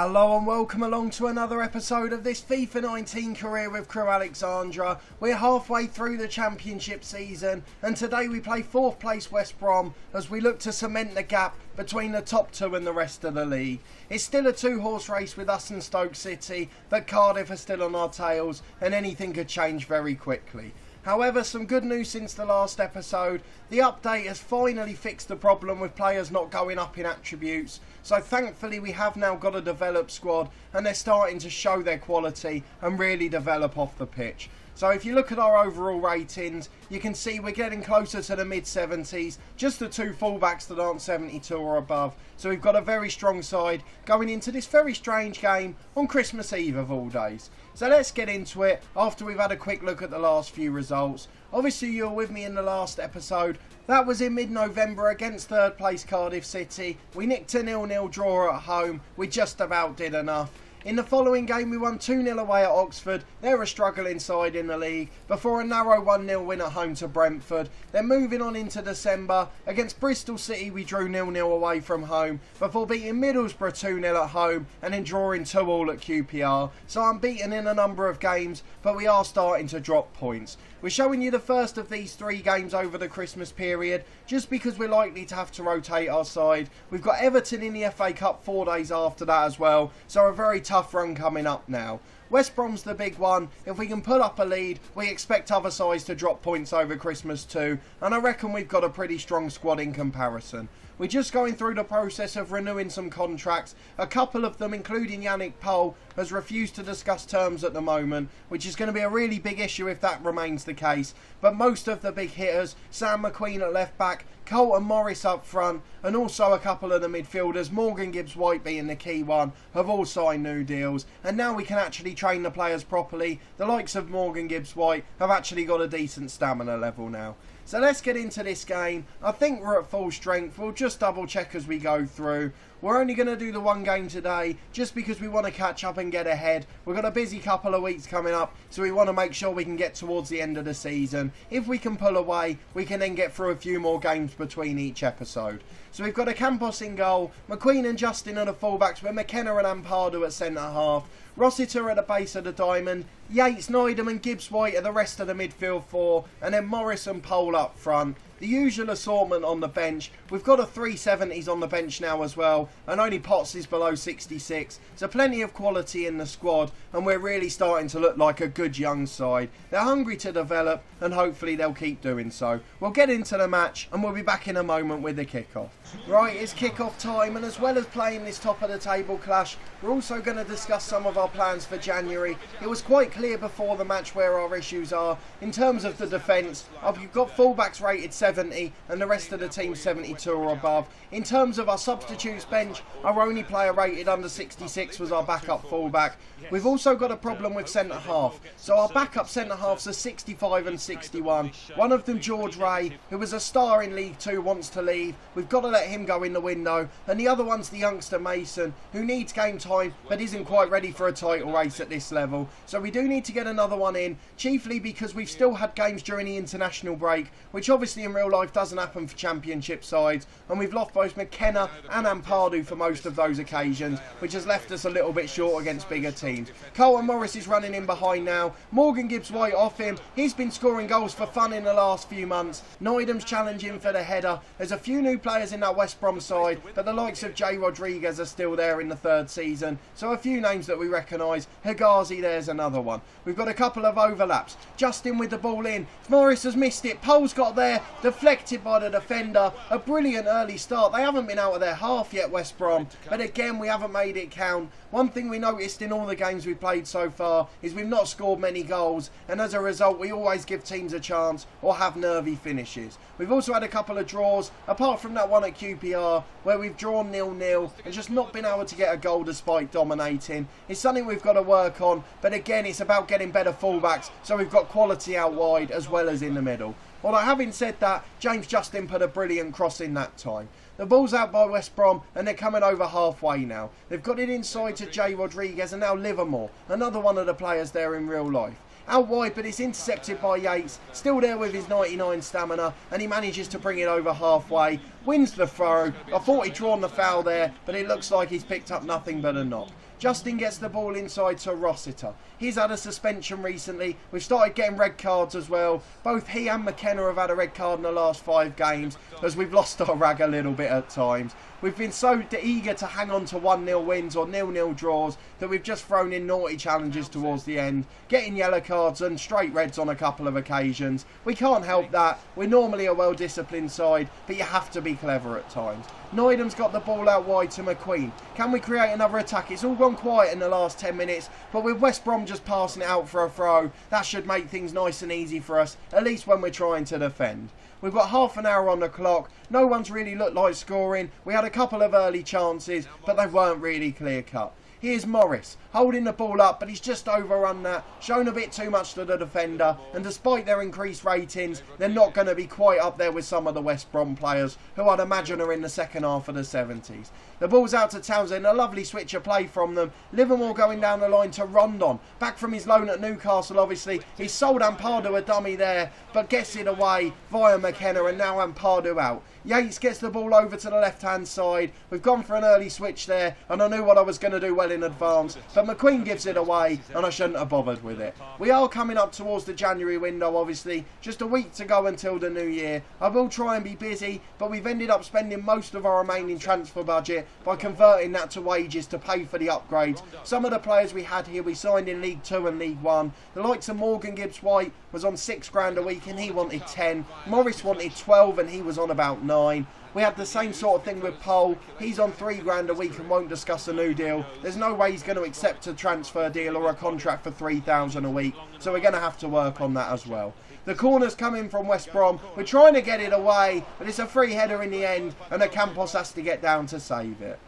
Hello and welcome along to another episode of this FIFA 19 career with Crewe Alexandra. We're halfway through the Championship season and today we play 4th place West Brom as we look to cement the gap between the top two and the rest of the league. It's still a 2-horse race with us and Stoke City, but Cardiff are still on our tails and anything could change very quickly. However, some good news since the last episode. The update has finally fixed the problem with players not going up in attributes. So thankfully we have now got a developed squad and they're starting to show their quality and really develop off the pitch. So if you look at our overall ratings, you can see we're getting closer to the mid-70s, just the 2 fullbacks that aren't 72 or above. So we've got a very strong side going into this very strange game on Christmas Eve of all days. So let's get into it after we've had a quick look at the last few results. Obviously you were with me in the last episode. That was in mid-November against 3rd place Cardiff City. We nicked a 0-0 draw at home. We just about did enough. In the following game we won 2-0 away at Oxford. They're a struggling side in the league before a narrow 1-0 win at home to Brentford. Then moving on into December against Bristol City we drew 0-0 away from home before beating Middlesbrough 2-0 at home and then drawing 2-2 at QPR. So unbeaten in a number of games, but we are starting to drop points. We're showing you the first of these 3 games over the Christmas period just because we're likely to have to rotate our side. We've got Everton in the FA Cup 4 days after that as well, so a very tough run coming up now. West Brom's the big one. If we can pull up a lead, we expect other sides to drop points over Christmas too, and I reckon we've got a pretty strong squad in comparison. We're just going through the process of renewing some contracts. A couple of them, including Yannick Pohl, has refused to discuss terms at the moment, which is going to be a really big issue if that remains the case. But most of the big hitters, Sam McQueen at left back, Colton Morris up front, and also a couple of the midfielders, Morgan Gibbs-White being the key one, have all signed new deals. And now we can actually train the players properly. The likes of Morgan Gibbs-White have actually got a decent stamina level now. So let's get into this game. I think we're at full strength. We'll just double check as we go through. We're only going to do the 1 game today just because we want to catch up and get ahead. We've got a busy couple of weeks coming up, so we want to make sure we can get towards the end of the season. If we can pull away, we can then get through a few more games between each episode. So we've got a Campos in goal, McQueen and Justin are the fullbacks with McKenna and Ampadu at centre half, Rossiter at the base of the diamond, Yates, Neidham and Gibbs-White are the rest of the midfield 4, and then Morris and Pohl up front. The usual assortment on the bench. We've got a 370s on the bench now as well, and only Potts is below 66. So plenty of quality in the squad, and we're really starting to look like a good young side. They're hungry to develop, and hopefully they'll keep doing so. We'll get into the match, and we'll be back in a moment with the kickoff. Right, it's kickoff time, and as well as playing this top of the table clash, we're also going to discuss some of our plans for January. It was quite clear before the match where our issues are. In terms of the defence, you've got fullbacks rated 70 and the rest of the team 72 or above. In terms of our substitutes bench, our only player rated under 66 was our backup fullback. We've also got a problem with centre half. So our backup centre halves are 65 and 61. One of them, George Ray, who was a star in League 2, wants to leave. We've got to let him go in the window. And the other one's the youngster Mason, who needs game time but isn't quite ready for a title race at this level. So we do need to get another one in, chiefly because we've still had games during the international break, which obviously in real life doesn't happen for Championship sides, and we've lost both McKenna and Ampadu for most of those occasions, which has left us a little bit short against bigger teams. Colton Morris is running in behind now. Morgan Gibbs-White off him. He's been scoring goals for fun in the last few months. Neidham's challenging for the header. There's a few new players in that West Brom side, but the likes of Jay Rodriguez are still there in the 3rd season, so a few names that we recognise. Higazi, there's another one. We've got a couple of overlaps. Justin with the ball in. Morris has missed it. Pohl's got there. Deflected by the defender. A brilliant early start. They haven't been out of their half yet, West Brom, but again we haven't made it count. One thing we noticed in all the games we've played so far is we've not scored many goals, and as a result we always give teams a chance or have nervy finishes. We've also had a couple of draws, apart from that one at QPR where we've drawn 0-0 and just not been able to get a goal despite dominating. It's something we've got to work on, but again it's about getting better fullbacks so we've got quality out wide as well as in the middle. Although having said that, James Justin put a brilliant cross in that time. The ball's out by West Brom and they're coming over halfway now. They've got it inside to Jay Rodriguez and now Livermore, another one of the players there in real life. Out wide, but it's intercepted by Yates, still there with his 99 stamina, and he manages to bring it over halfway, wins the throw. I thought he'd drawn the foul there, but it looks like he's picked up nothing but a knock. Justin gets the ball inside to Rossiter. He's had a suspension recently. We've started getting red cards as well. Both he and McKenna have had a red card in the last 5 games as we've lost our rag a little bit at times. We've been so eager to hang on to 1-0 wins or 0-0 draws that we've just thrown in naughty challenges towards the end, getting yellow cards and straight reds on a couple of occasions. We can't help that. We're normally a well-disciplined side, but you have to be clever at times. Needham's got the ball out wide to McQueen. Can we create another attack? It's all gone quiet in the last 10 minutes, but with West Brom just passing it out for a throw, that should make things nice and easy for us, at least when we're trying to defend. We've got half an hour on the clock. No one's really looked like scoring. We had a couple of early chances, but they weren't really clear-cut. Here's Morris, holding the ball up, but he's just overrun that, shown a bit too much to the defender, and despite their increased ratings, they're not going to be quite up there with some of the West Brom players, who I'd imagine are in the second half of the 70s. The ball's out to Townsend, a lovely switch of play from them. Livermore going down the line to Rondon, back from his loan at Newcastle obviously. He's sold Ampadu a dummy there, but gets it away via McKenna, and now Ampadu out. Yates gets the ball over to the left-hand side. We've gone for an early switch there, and I knew what I was going to do well in advance, but McQueen gives it away, and I shouldn't have bothered with it. We are coming up towards the January window, obviously. Just a week to go until the new year. I will try and be busy, but we've ended up spending most of our remaining transfer budget by converting that to wages to pay for the upgrades. Some of the players we had here we signed in League 2 and League 1. The likes of Morgan Gibbs-White was on £6 a week and he wanted 10. Morris wanted 12 and he was on about 9. We had the same sort of thing with Pole. He's on £3 a week and won't discuss a new deal. There's no way he's going to accept a transfer deal or a contract for £3,000 a week. So we're going to have to work on that as well. The corner's coming from West Brom. We're trying to get it away, but it's a free header in the end and Campos has to get down to save it.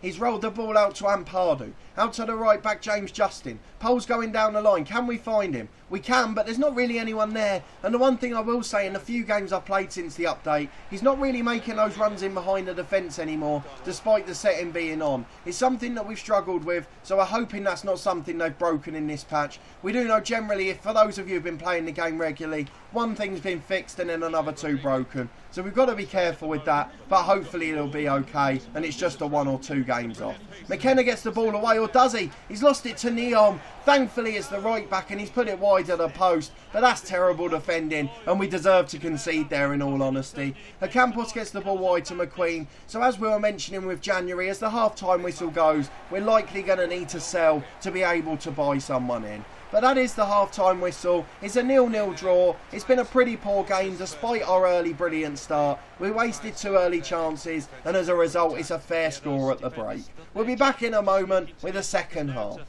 He's rolled the ball out to Ampadu. Out to the right back, James Justin. Pole's going down the line. Can we find him? We can, but there's not really anyone there. And the one thing I will say, in the few games I've played since the update, he's not really making those runs in behind the defence anymore, despite the setting being on. It's something that we've struggled with, so we're hoping that's not something they've broken in this patch. We do know generally, if for those of you who've been playing the game regularly, one thing's been fixed and then another 2 broken. So we've got to be careful with that, but hopefully it'll be okay, and it's just a 1 or 2 games off. McKenna gets the ball away, or does he? He's lost it to Neom. Thankfully it's the right back and he's put it wide of the post, but that's terrible defending and we deserve to concede there in all honesty. Campos gets the ball wide to McQueen, so as we were mentioning with January, as the half-time whistle goes, we're likely going to need to sell to be able to buy someone in. But that is the half-time whistle. It's a 0-0 draw. It's been a pretty poor game despite our early brilliant start. We wasted 2 early chances and as a result it's a fair score at the break. We'll be back in a moment with the second half.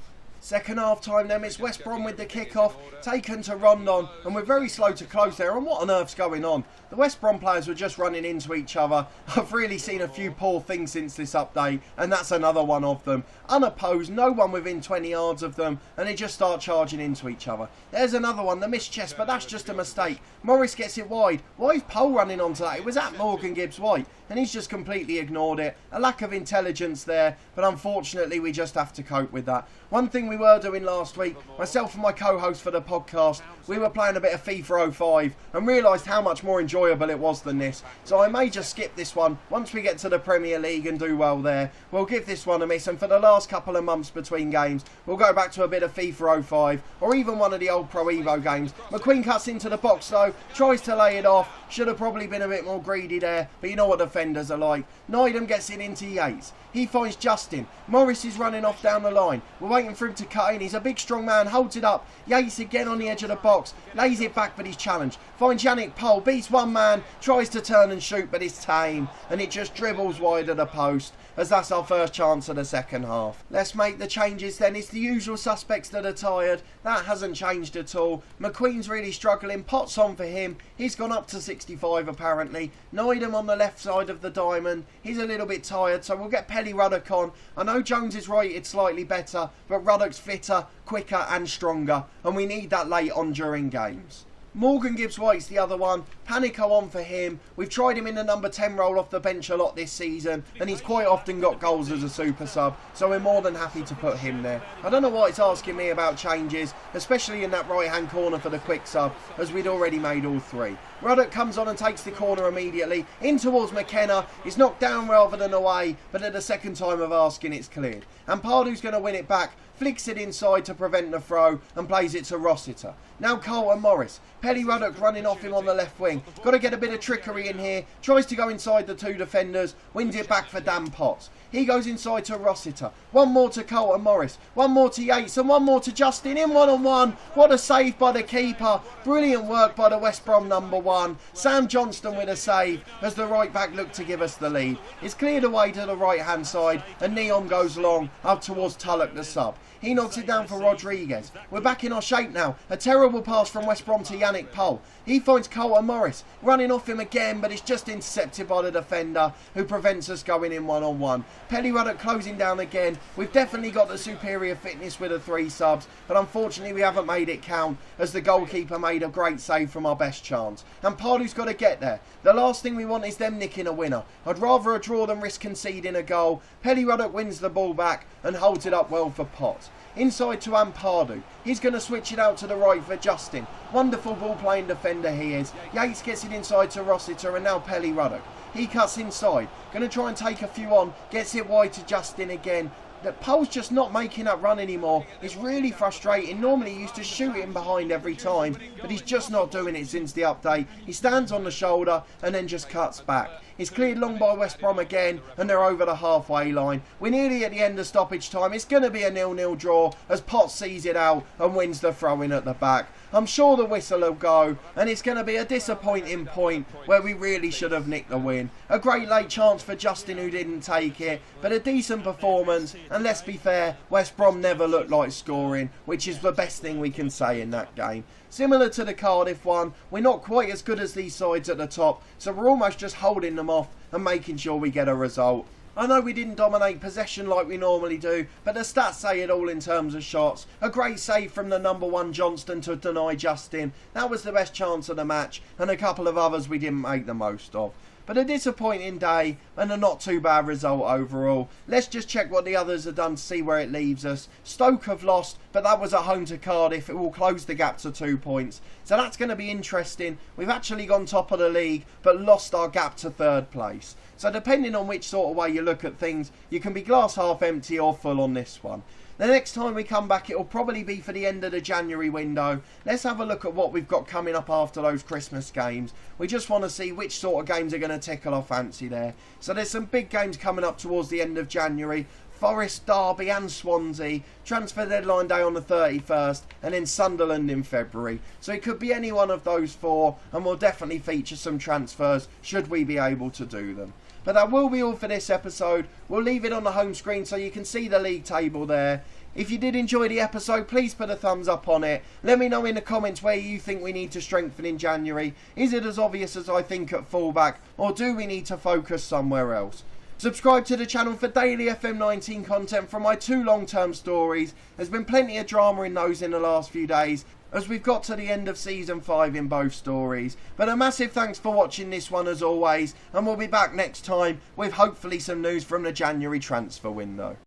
Second half time then, it's West Brom with the kick-off, taken to Rondon, and we're very slow to close there, and what on earth's going on? The West Brom players were just running into each other. I've really seen a few poor things since this update, and that's another one of them. Unopposed, no one within 20 yards of them, and they just start charging into each other. There's another one, the missed chest, but that's just a mistake. Morris gets it wide. Why is Pole running onto that? It was at Morgan Gibbs-White, and he's just completely ignored it. A lack of intelligence there, but unfortunately we just have to cope with that. One thing we were doing last week, myself and my co-host for the podcast, we were playing a bit of FIFA 05 and realised how much more enjoyable it was than this. So I may just skip this one. Once we get to the Premier League and do well there, we'll give this one a miss, and for the last couple of months between games, we'll go back to a bit of FIFA 05 or even one of the old Pro Evo games. McQueen cuts into the box though, tries to lay it off, should have probably been a bit more greedy there, but you know what defenders are like. Needham gets it into Yates. He finds Justin. Morris is running off down the line. We're waiting for him to cut in. He's a big strong man, holds it up. Yates again on the edge of the box, lays it back but he's challenged. Finds Yannick Pole, beats one man, tries to turn and shoot but it's tame and it just dribbles wide of the post, as that's our first chance of the second half. Let's make the changes then. It's the usual suspects that are tired. That hasn't changed at all. McQueen's really struggling. Potts on for him. He's gone up to 65 apparently. Needham on the left side of the diamond. He's a little bit tired, so we'll get Pelly Ruddock on. I know Jones is rated slightly better, but Ruddock's fitter, quicker and stronger, and we need that late on during games. Morgan Gibbs-White's the other one. Panico on for him. We've tried him in the number 10 role off the bench a lot this season, and he's quite often got goals as a super sub, so we're more than happy to put him there. I don't know why it's asking me about changes, especially in that right hand corner for the quick sub, as we'd already made all 3. Ruddock comes on and takes the corner immediately. In towards McKenna. It's knocked down rather than away, but at the second time of asking, it's cleared. And Pardew's going to win it back. Flicks it inside to prevent the throw and plays it to Rossiter. Now Colton Morris. Pelly Ruddock running off him on the left wing. Got to get a bit of trickery in here. Tries to go inside the two defenders. Wins it back for Dan Potts. He goes inside to Rossiter. One more to Colton Morris. One more to Yates and one more to Justin in one-on-one. What a save by the keeper. Brilliant work by the West Brom number 1. Sam Johnston with a save as the right back looked to give us the lead. It's cleared away to the right hand side and Neon goes long up towards Tullock the sub. He knocks it down for Rodriguez. We're back in our shape now. A terrible pass from West Brom to Yannick Pohl. He finds Colton Morris running off him again, but it's just intercepted by the defender who prevents us going in one-on-one. Pelly Ruddock closing down again. We've definitely got the superior fitness with the 3 subs, but unfortunately we haven't made it count as the goalkeeper made a great save from our best chance. And Pardew's got to get there. The last thing we want is them nicking a winner. I'd rather a draw than risk conceding a goal. Pelly Ruddock wins the ball back and holds it up well for Potts. Inside to Pardew. He's going to switch it out to the right for Justin. Wonderful ball playing defender he is. Yates gets it inside to Rossiter and now Pelly Ruddock. He cuts inside. Going to try and take a few on. Gets it wide to Justin again. That Pole's just not making that run anymore. It's really frustrating. Normally he used to shoot it in behind every time, but he's just not doing it since the update. He stands on the shoulder and then just cuts back. It's cleared long by West Brom again and they're over the halfway line. We're nearly at the end of stoppage time. It's going to be a 0-0 draw as Potts sees it out and wins the throw-in at the back. I'm sure the whistle will go and it's going to be a disappointing point where we really should have nicked the win. A great late chance for Justin who didn't take it, but a decent performance, and let's be fair, West Brom never looked like scoring, which is the best thing we can say in that game. Similar to the Cardiff one, we're not quite as good as these sides at the top, so we're almost just holding them off and making sure we get a result. I know we didn't dominate possession like we normally do, but the stats say it all in terms of shots. A great save from the number 1 Johnston to deny Justin. That was the best chance of the match, and a couple of others we didn't make the most of. But a disappointing day and a not too bad result overall. Let's just check what the others have done to see where it leaves us. Stoke have lost, but that was at home to Cardiff. It will close the gap to 2 points. So that's going to be interesting. We've actually gone top of the league, but lost our gap to 3rd place. So depending on which sort of way you look at things, you can be glass half empty or full on this one. The next time we come back, it will probably be for the end of the January window. Let's have a look at what we've got coming up after those Christmas games. We just want to see which sort of games are going to tickle our fancy there. So there's some big games coming up towards the end of January. Forest, Derby and Swansea. Transfer deadline day on the 31st and then Sunderland in February. So it could be any one of those 4 and we'll definitely feature some transfers should we be able to do them. But that will be all for this episode. We'll leave it on the home screen so you can see the league table there. If you did enjoy the episode, please put a thumbs up on it. Let me know in the comments where you think we need to strengthen in January. Is it as obvious as I think at fullback, or do we need to focus somewhere else? Subscribe to the channel for daily FM19 content from my 2 long-term stories. There's been plenty of drama in those in the last few days, as we've got to the end of season 5 in both stories. But a massive thanks for watching this one as always, and we'll be back next time with hopefully some news from the January transfer window.